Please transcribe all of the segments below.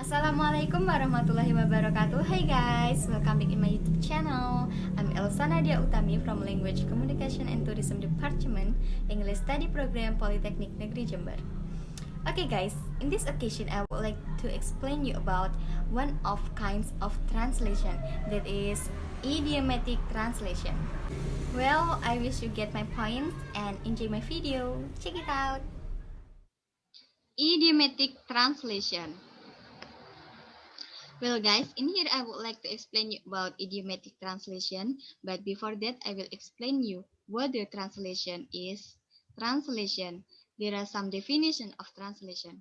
Assalamualaikum warahmatullahi wabarakatuh. Hey guys, welcome back in my YouTube channel. I'm Elsa Nadia Utami from Language Communication and Tourism Department, English Study Program Polytechnic Negeri Jember. Okay guys, in this occasion I would like to explain you about one of kinds of translation, that is idiomatic translation. Well, I wish you get my points and enjoy my video. Check it out. Idiomatic translation. Well guys, in here I would like to explain you about idiomatic translation, but before that I will explain you what the translation is. Translation. There are some definition of translation.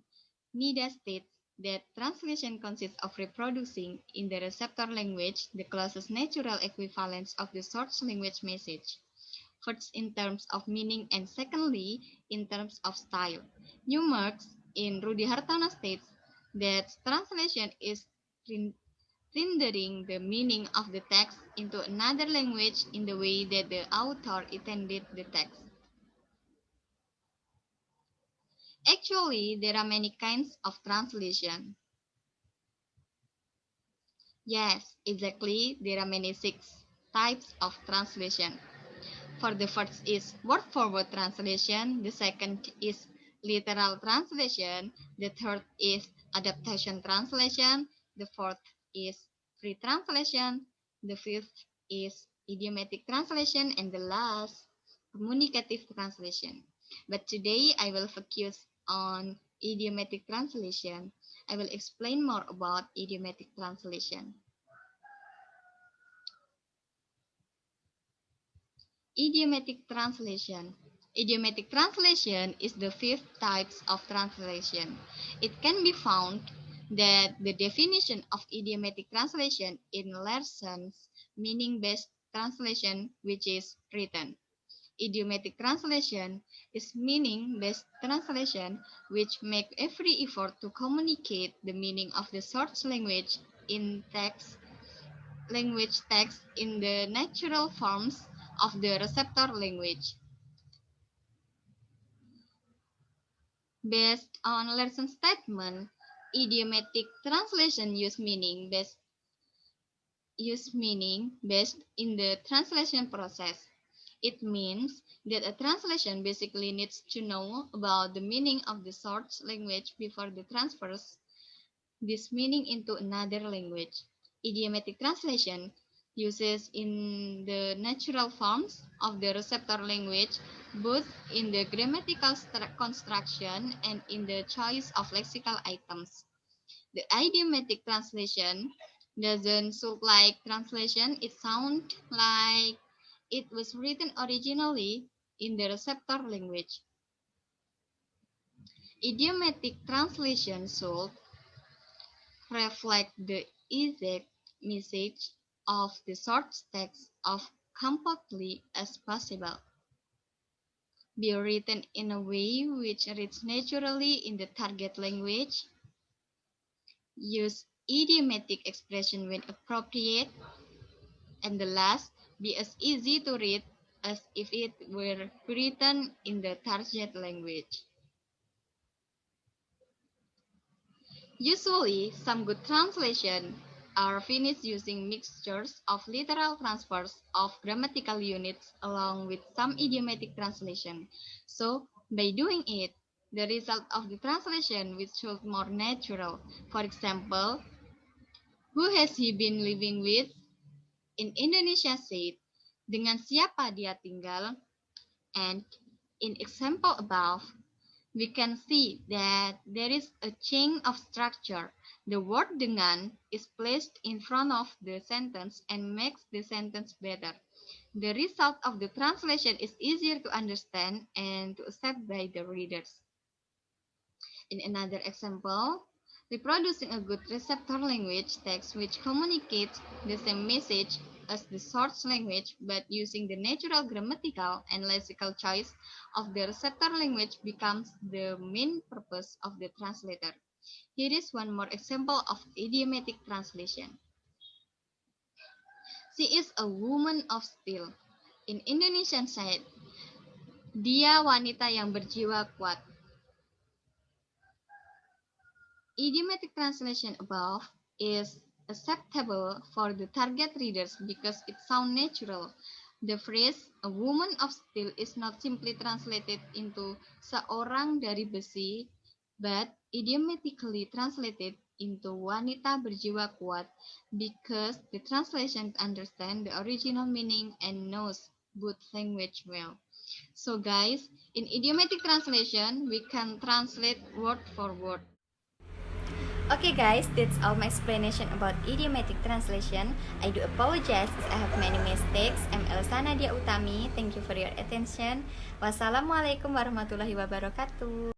NIDA states that translation consists of reproducing in the receptor language the closest natural equivalence of the source language message. First in terms of meaning and secondly in terms of style. Newmarks in Rudy Hartono states that translation is rendering the meaning of the text into another language in the way that the author intended the text. Actually, there are many kinds of translation. Yes, exactly, there are many 6 types of translation. For the first is word-for-word translation, the second is literal translation, the third is adaptation translation, the fourth is free translation, the fifth is idiomatic translation, and the last, communicative translation. But today I will focus on idiomatic translation. I will explain more about idiomatic translation. Idiomatic translation. Idiomatic translation is the fifth type of translation. It can be found that the definition of idiomatic translation in Larson's meaning-based translation, which is written. Idiomatic translation is meaning-based translation which make every effort to communicate the meaning of the source language in text in the natural forms of the receptor language. Based on Larson's statement, idiomatic translation use meaning based in the translation process. It means that a translation basically needs to know about the meaning of the source language before it transfers this meaning into another language. Idiomatic translation uses in the natural forms of the receptor language, both in the grammatical construction and in the choice of lexical items. The idiomatic translation doesn't sound like translation, it sounds like it was written originally in the receptor language. Idiomatic translation should reflect the exact message of the source text as completely as possible. Be written in a way which reads naturally in the target language. Use idiomatic expression when appropriate. And the last, be as easy to read as if it were written in the target language. Usually, some good translations are finished using mixtures of literal transfers of grammatical units along with some idiomatic translation. So, by doing it, the result of the translation will show more natural. For example, who has he been living with? In Indonesia said, dengan siapa dia tinggal? And in example above, we can see that there is a change of structure. The word dengan is placed in front of the sentence and makes the sentence better. The result of the translation is easier to understand and to accept by the readers. In another example, reproducing a good receptor language text which communicates the same message as the source language but using the natural grammatical and lexical choice of the receptor language becomes the main purpose of the translator. Here is one more example of idiomatic translation. She is a woman of steel. In Indonesian said, dia wanita yang berjiwa kuat. Idiomatic translation above is acceptable for the target readers because it sounds natural. The phrase "a woman of steel" is not simply translated into "seorang dari besi", but idiomatically translated into "wanita berjiwa kuat" because the translation understands the original meaning and knows both language well. So guys, in idiomatic translation, we can translate word for word. Okay guys, that's all my explanation about idiomatic translation. I do apologize if I have many mistakes. I'm Elsa Nadia Utami. Thank you for your attention. Wassalamualaikum warahmatullahi wabarakatuh.